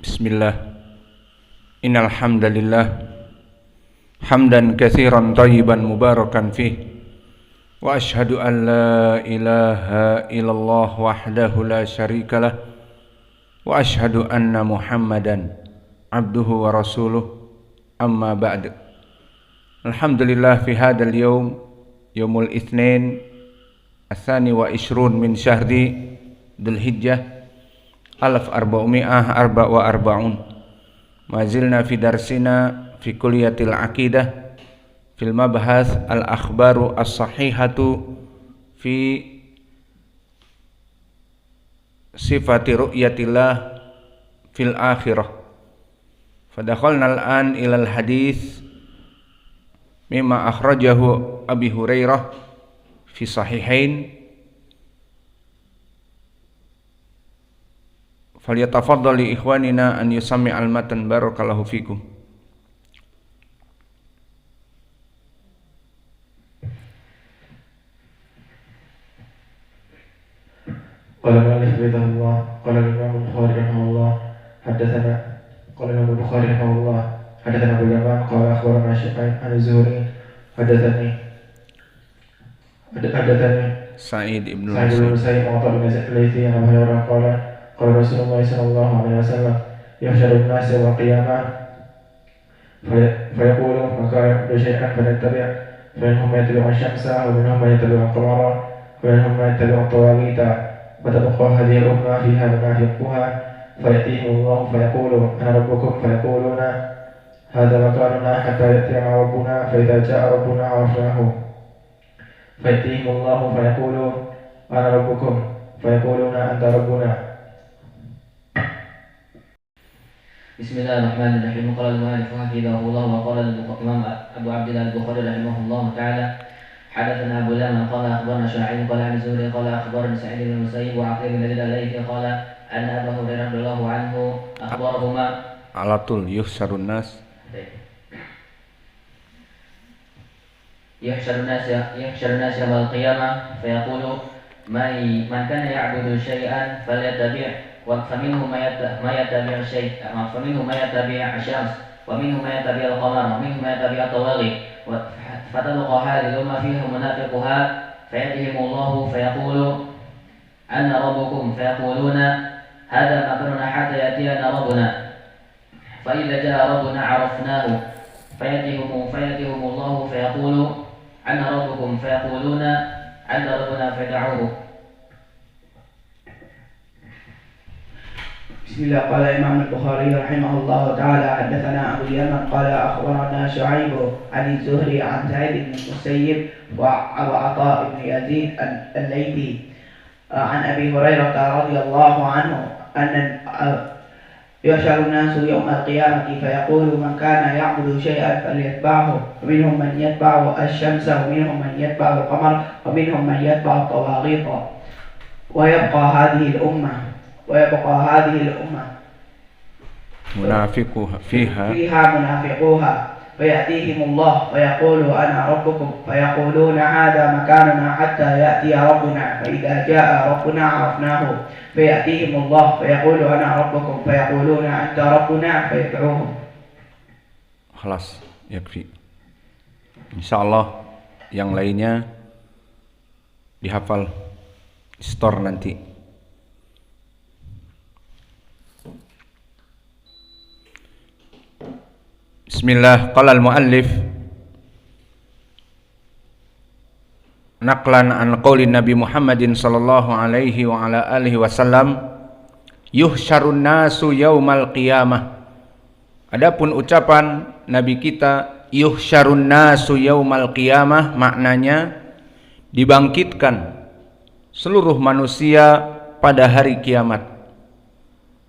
Bismillah. Innal hamdalillah hamdan katsiran thayyiban mubarakan fih wa asyhadu an la ilaha illallah wahdahu la syarikalah wa asyhadu anna Muhammadan abduhu wa rasuluh amma ba'd. Alhamdulillah fi hadzal yaum yaumul itsnin ats-tsani wa ishrun min syahri Dzulhijjah 1444. Mazilna fi darsina fi kulliyatil aqidah fil mabhas al-akhbaru as-sahihatu fi sifati ru'yatillah fil akhirah. Fadakhalna al-an ila al-hadis mimma akhrajahu Abi Hurairah fi sahihain. Falyatafaddal li ikhwanina an yusami' al-matan barakallahu fikum. Qala al-mu'allif rahimahullah, qala al-imam al-Bukhari rahimahullah, hadatsana qala Imam al-Bukhari rahimahullah, hadatsana Abu Yaman qala akhbarana Syu'aib an az-Zuhri hadatsani Sa'id ibn Musayyib wa Abu Yazid al-Laythi an Abu Hurairah qala qala Rasulullah sallallahu alaihi wasallam yahsyarun nas yawmal qiyamah fayaqulu man kana ya'budu syai'an falyattabi' faminhum man yattabi'u asy-syamsa wa minhum man yattabi'u al-qamara wa minhum man yattabi'u at-tawaghita wa tabqa hadhihi al-umma fiha munafiquha fayatihim Allah fayaqulu ana rabbukum fayaquluna hadha makanuna hatta ya'tiya rabbuna fa idza ja'a rabbuna 'arafnahu fayatihim Allah fayaqulu ana rabbukum fayaquluna anta rabbuna. Bismillahirrahmanirrahim. Qala al-mu'allif hafizahullah wa qala al-imam Abu Abdillah al-Bukhari rahimahullah ta'ala hadatsana Abu Yaman qala akhbarana Syu'aib qala an Zuhri qala akhbarana Sa'id bin Musayyib wa Aqil bin Yazid al-Laythi qala anna Abu Hurairah radhiyallahu anhu akhbarahuma alatul yuhsyarun nas yahsyarun nas yawmal qiyamah fayaqulu man kana ya'budu syai'an falyattabi' فمنهم ما يتبع الشيء فمنهم ما يتبع الشمس ومنهم ما يتبع القمر ومنهم ما يتبع الطواغي فتبقى هذه الأمة فيها منافقها فيأتيهم الله فيقول أنا ربكم فيقولون هذا مكرنا حتى يأتينا ربنا فإذا جاء ربنا عرفناه فيأتيهم الله فيقول أنا ربكم فيقولون أنا ربنا فيدعوه. Bismillah. Qala Imam al-Bukhari rahimahullah ta'ala hadatsana Abu Yaman qala akhbarana Syu'aib an Zuhri an Sa'id bin Musayyib wa Abu Atha ibn Yazid al-Laythi an Abi Hurairah radhiyallahu anhu anna yahsharu an-nasu yawm al-qiyamati fayaqulu man kana ya'budu shay'an falyatba'hu wa minhum man yatba'u ash-shamsa wa minhum man yatba'u al-qamara wa minhum man yatba'u at-tawaghita wa yabqa hadhihi al-ummah munafiquha fiha munafiquha فيأتيهم الله فيقول أنا ربكم فيقولون هذا مكاننا حتى يأتي ربنا فإذا جاء ربنا عرفناه فيأتيهم الله فيقول أنا ربكم فيقولون أنت ربنا فيدعوهم. Khalas, yakfi. Insyaallah yang lainnya dihafal store nanti. Bismillah. Qala al-muallif naqlan an qauli Nabi Muhammadin sallallahu alaihi wa ala alihi wasallam yuhsyarun nasu yaumal qiyamah. Adapun ucapan Nabi kita yuhsyarun nasu yaumal qiyamah maknanya dibangkitkan seluruh manusia pada hari kiamat.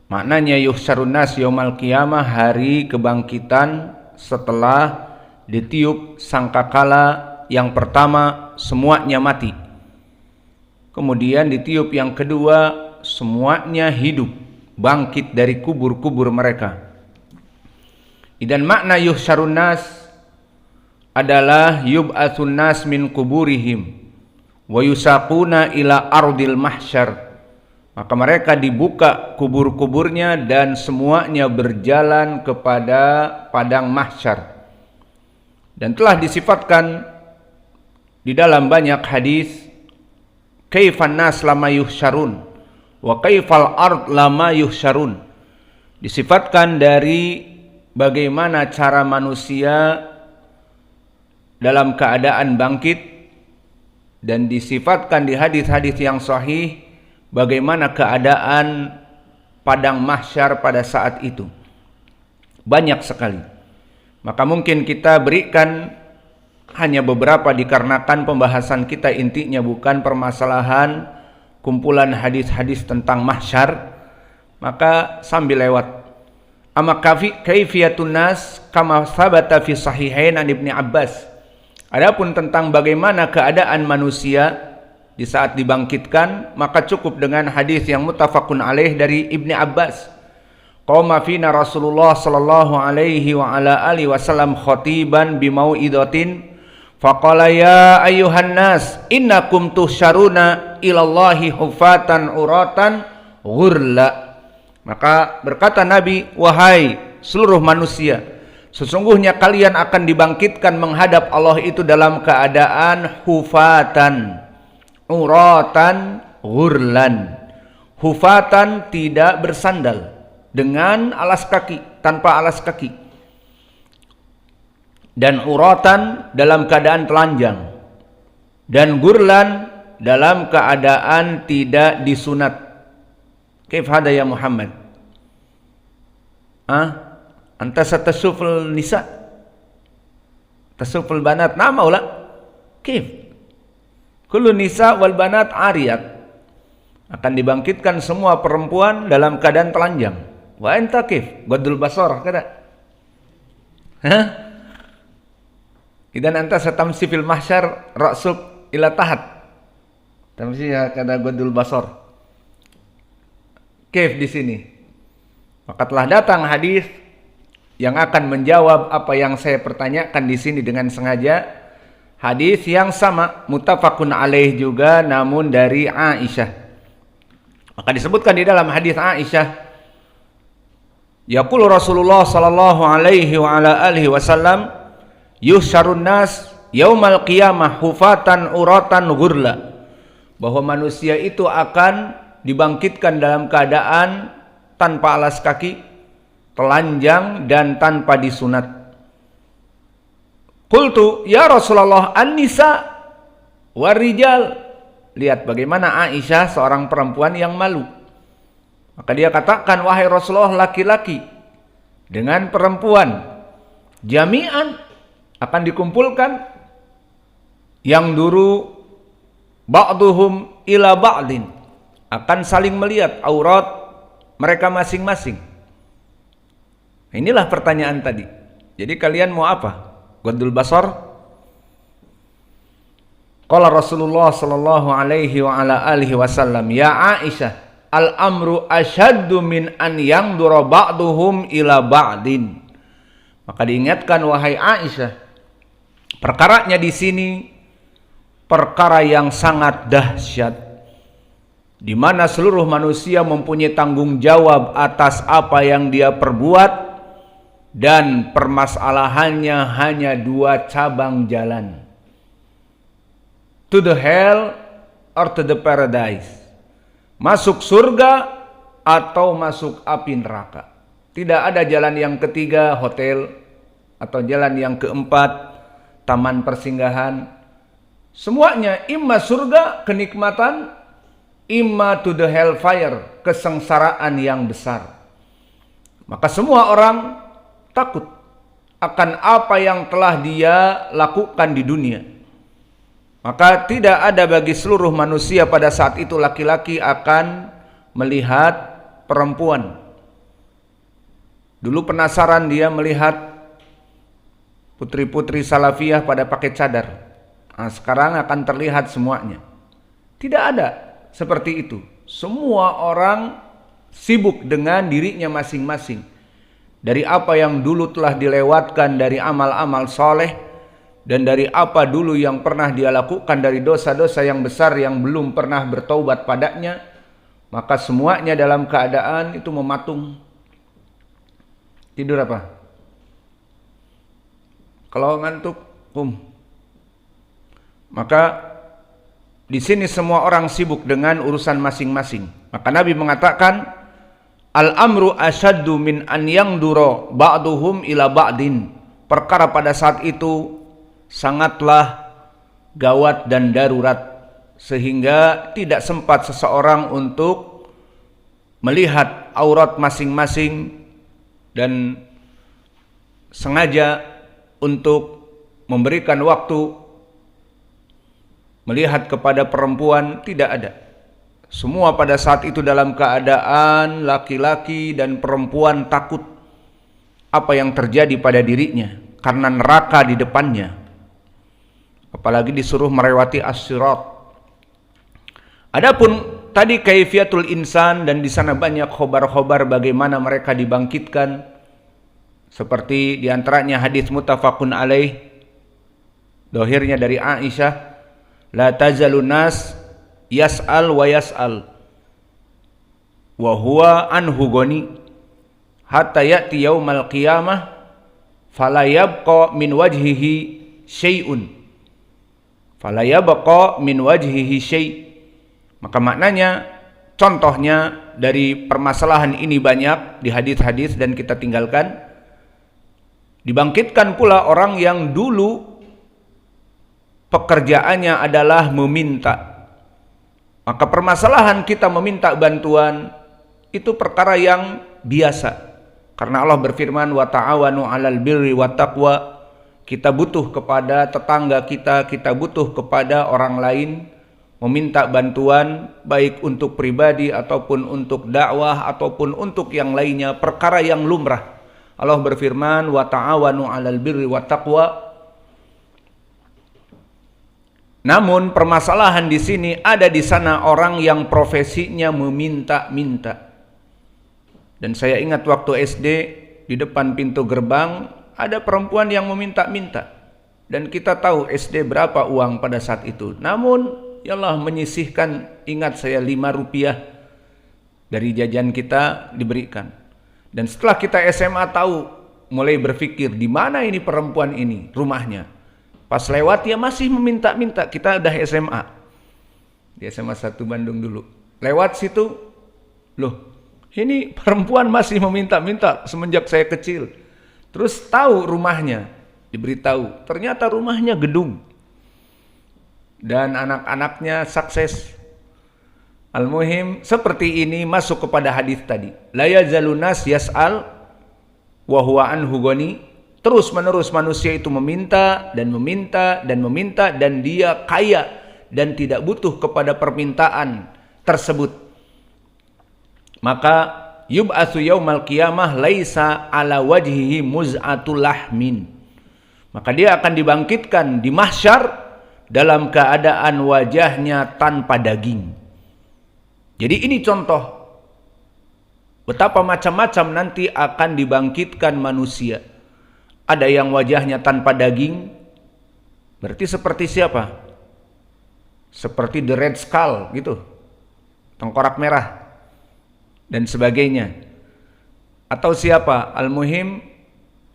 Maknanya yuhsyarun nas yaumal qiyamah, hari kebangkitan setelah ditiup sangkakala yang pertama semuanya mati. Kemudian ditiup yang kedua semuanya hidup, bangkit dari kubur-kubur mereka. Dan makna yuhsyarun nas adalah yub'atsun nas min kuburihim wa yusaquna ila ardil mahsyar Maka mereka dibuka kubur-kuburnya dan semuanya berjalan kepada padang mahsyar. Dan telah disifatkan di dalam banyak hadis, kaifan nas lama yuhsyarun wa kaifal ard lama yuhsyarun. Disifatkan dari bagaimana cara manusia dalam keadaan bangkit, dan disifatkan di hadis-hadis yang sahih bagaimana keadaan padang mahsyar pada saat itu. Banyak sekali. Maka mungkin kita berikan hanya beberapa dikarenakan pembahasan kita intinya bukan permasalahan kumpulan hadis-hadis tentang mahsyar, maka sambil lewat. Amma kaifiyatun nas kama sabata fi sahihain an Ibnu Abbas. Adapun tentang bagaimana keadaan manusia di saat dibangkitkan, maka cukup dengan hadis yang muttafaqun alaih dari Ibnu Abbas. Qama fina Rasulullah sallallahu alaihi wa ala alihi wasallam khatiban bi mau'idatin faqala ya ayyuhan nas innakum tuhsyaruna ilallahi hufatan uratan ghurla. Maka berkata Nabi, wahai seluruh manusia, sesungguhnya kalian akan dibangkitkan menghadap Allah itu dalam keadaan hufatan uratan ghurlan. Hufatan tidak bersandal, dengan alas kaki, tanpa alas kaki. Dan uratan dalam keadaan telanjang. Dan ghurlan dalam keadaan tidak disunat. Kaif hada ya Muhammad? Anta satasuful nisa, tasuful banat, nama ula kaif? Kullu nisa wal banat ariyat. Akan dibangkitkan semua perempuan dalam keadaan telanjang. Wa anta kif? Gadul basar kada? Idan anta satamsi fil mahsyar ra'suk ila tahat. Tamsi kada gadul basar. Kif di sini. Maka telah datang hadis yang akan menjawab apa yang saya pertanyakan di sini dengan sengaja. Hadis yang sama, muttafaqun alaih juga, namun dari Aisyah. Maka disebutkan di dalam hadis Aisyah, yaqulu Rasulullah sallallahu alaihi wa ala alihi wasallam, yuhsyarun nas yaumal qiyamah hufatan uratan ghurla. Bahwa manusia itu akan dibangkitkan dalam keadaan tanpa alas kaki, telanjang dan tanpa disunat. Qultu ya Rasulullah an-nisa warijal. Lihat bagaimana Aisyah seorang perempuan yang malu. Maka dia katakan, wahai Rasulullah, laki-laki dengan perempuan jami'an akan dikumpulkan, yang duru ba'duhum ila ba'din, akan saling melihat aurat mereka masing-masing. Inilah pertanyaan tadi. Jadi kalian mau apa? Gadul basar? Qala Rasulullah sallallahu alaihi wa ala alihi wasallam, ya Aisyah, al-amru asyaddu min an yangdura ba'duhum ila ba'din. Maka diingatkan, wahai Aisyah, perkaranya di sini perkara yang sangat dahsyat, di mana seluruh manusia mempunyai tanggung jawab atas apa yang dia perbuat, dan permasalahannya hanya dua cabang jalan, to the hell or to the paradise, masuk surga atau masuk api neraka. Tidak ada jalan yang ketiga, hotel, atau jalan yang keempat, taman persinggahan. Semuanya imma surga, kenikmatan, imma to the hellfire, kesengsaraan yang besar. Maka semua orang takut akan apa yang telah dia lakukan di dunia. Maka tidak ada bagi seluruh manusia pada saat itu laki-laki akan melihat perempuan. Dulu penasaran dia melihat putri-putri salafiyah pada pakai cadar. Nah, sekarang akan terlihat semuanya. Tidak ada seperti itu. Semua orang sibuk dengan dirinya masing-masing. Dari apa yang dulu telah dilewatkan dari amal-amal soleh, dan dari apa dulu yang pernah dia lakukan dari dosa-dosa yang besar yang belum pernah bertaubat padanya, maka semuanya dalam keadaan itu mematung. Tidur apa? Kalau ngantuk, maka di sini semua orang sibuk dengan urusan masing-masing. Maka Nabi mengatakan, al-amru asyaddu min an yangdura ba'duhum ila ba'din. Perkara pada saat itu sangatlah gawat dan darurat, sehingga tidak sempat seseorang untuk melihat aurat masing-masing dan sengaja untuk memberikan waktu melihat kepada perempuan, tidak ada. Semua pada saat itu dalam keadaan laki-laki dan perempuan takut apa yang terjadi pada dirinya karena neraka di depannya, apalagi disuruh melewati as-sirat. Adapun tadi kaifiatul insan, dan di sana banyak khobar-khobar bagaimana mereka dibangkitkan, seperti diantaranya hadis muttafaqun alaih, dohirnya dari Aisyah, la tazalun nas yas'al wa yas'al wa huwa anhu goni hatta ya'ti yaumal qiyamah fala yabqa min wajhihi syai'un, fala yabqa min wajhihi syai'. Maka maknanya, contohnya dari permasalahan ini banyak di hadis-hadis dan kita tinggalkan. Dibangkitkan pula orang yang dulu pekerjaannya adalah meminta. Maka permasalahan kita meminta bantuan itu perkara yang biasa. Karena Allah berfirman, wa ta'awanu 'alal birri wat taqwa. Kita butuh kepada tetangga kita, kita butuh kepada orang lain, meminta bantuan baik untuk pribadi ataupun untuk dakwah ataupun untuk yang lainnya, perkara yang lumrah. Allah berfirman, wa ta'awanu 'alal birri wat taqwa. Namun permasalahan di sini ada di sana orang yang profesinya meminta-minta. Dan saya ingat waktu SD di depan pintu gerbang ada perempuan yang meminta-minta. Dan kita tahu SD berapa uang pada saat itu. Namun ya Allah menyisihkan, ingat saya 5 rupiah dari jajan kita diberikan. Dan setelah kita SMA tahu, mulai berpikir di mana ini perempuan ini rumahnya. Pas lewat ya masih meminta-minta. Kita udah SMA. Di SMA 1 Bandung dulu. Lewat situ, loh ini perempuan masih meminta-minta semenjak saya kecil. Terus tahu rumahnya, diberitahu. Ternyata rumahnya gedung. Dan anak-anaknya sukses. Al-muhim seperti ini masuk kepada hadis tadi. La yazalunas yas'al wa huwa anhu ghani. Terus menerus manusia itu meminta dan meminta dan meminta, dan dia kaya dan tidak butuh kepada permintaan tersebut. Maka yub'atsu yaumal qiyamah laisa ala wajhihi muz'atul lahmin. Maka dia akan dibangkitkan di mahsyar dalam keadaan wajahnya tanpa daging. Jadi ini contoh betapa macam-macam nanti akan dibangkitkan manusia. Ada yang wajahnya tanpa daging, berarti seperti siapa? Seperti the red skull gitu, tengkorak merah dan sebagainya. Atau siapa? Al-muhim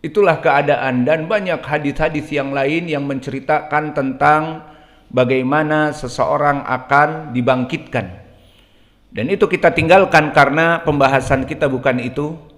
itulah keadaan, dan banyak hadis-hadis yang lain yang menceritakan tentang bagaimana seseorang akan dibangkitkan. Dan itu kita tinggalkan karena pembahasan kita bukan itu.